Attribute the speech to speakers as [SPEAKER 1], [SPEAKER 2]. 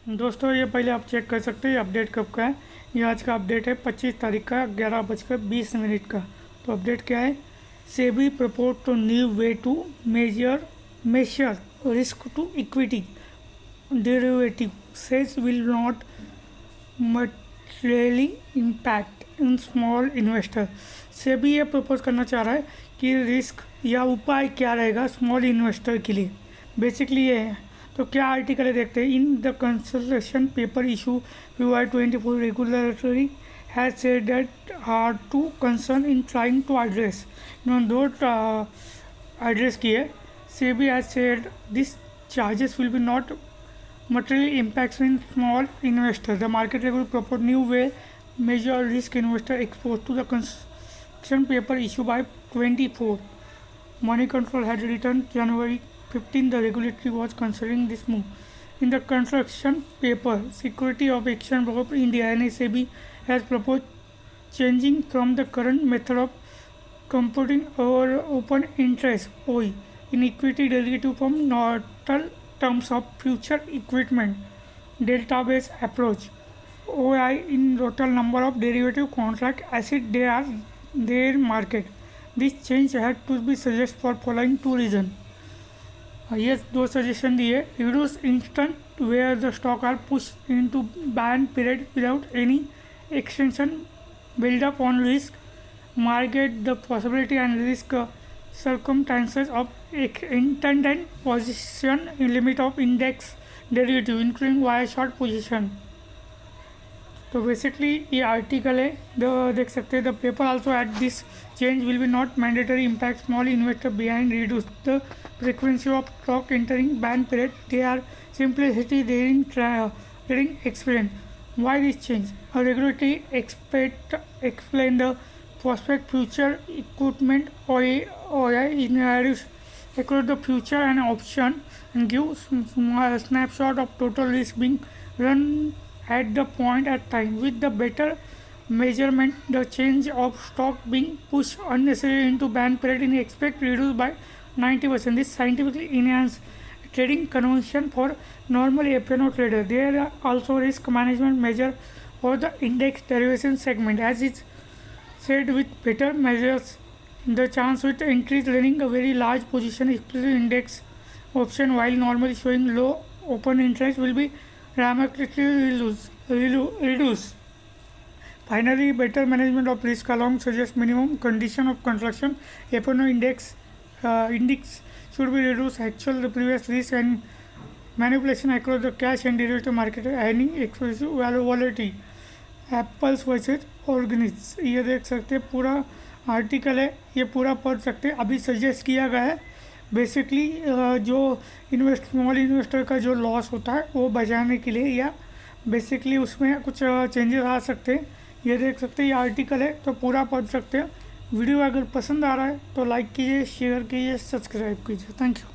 [SPEAKER 1] दोस्तों ये पहले आप चेक कर सकते हैं अपडेट कब का है। ये आज का अपडेट है 25 तारीख का 11:20 का। तो अपडेट क्या है? SEBI propose to new way to measure risk to equity derivative says will not materially impact in small investor. SEBI ये प्रपोज करना चाह रहा है कि रिस्क या उपाय क्या रहेगा स्मॉल इन्वेस्टर के लिए। बेसिकली ये है। तो क्या आर्टिकल है देखते हैं। In the consultation paper issue PY24 regulatory has said that are two concern in trying to address. इन्होंने दो एड्रेस किए। SEBI has said this charges will be not material impacts in small investors. The market will propose new way measure risk investor exposed to the construction paper issued by 24. Money Control had written January 15 the regulatory was considering this move. In the construction paper, Security of Exchange Board of India (SEBI) has proposed changing from the current method of computing over open interest (OI) in equity derivative from neutral terms of future equipment database approach OI in total number of derivative contract asset they are their market. This change had to be suggested for following two reasons. Yes, दो suggestion दिए. Reduce instant where the stock are pushed into ban period without any extension build up on risk market the possibility and risk circumstances of intended position limit of index derivative including wire short position. तो basically ये article है देख सकते हैं. The paper also at this change will be not mandatory impact small investor behind reduce the frequency of stock entering ban period they are simplicity daring trading experience. Why this change? A regulatory expert explain the prospect future equipment or in across the future and option and give a snapshot of total risk being run at the point at time. With the better measurement, the change of stock being pushed unnecessarily into ban period in expect reduced by 90%. This scientifically enhanced trading convention for normal F&O trader. There are also risk management measure for the index derivation segment. As is said, with better measures, the chance with entries running a very large position, especially index option, while normally showing low open interest, will be dramatically reduced. Finally, better management of risk along suggests minimum condition of construction F&O index should be reduced. Actual the previous risk and manipulation across the cash and derivative market any excessive volatility. Apples versus Organics ये देख सकते हैं. पूरा article है, ये पूरा पढ़ सकते हैं. अभी सजेस्ट किया गया है बेसिकली जो स्मॉल इन्वेस्टर का जो लॉस होता है वो बचाने के लिए, या बेसिकली उसमें कुछ चेंजेस आ सकते हैं. ये देख सकते हैं, ये आर्टिकल है तो पूरा पढ़ सकते हैं. वीडियो अगर पसंद आ रहा है तो लाइक कीजिए, शेयर कीजिए, सब्सक्राइब कीजिए. Thank you.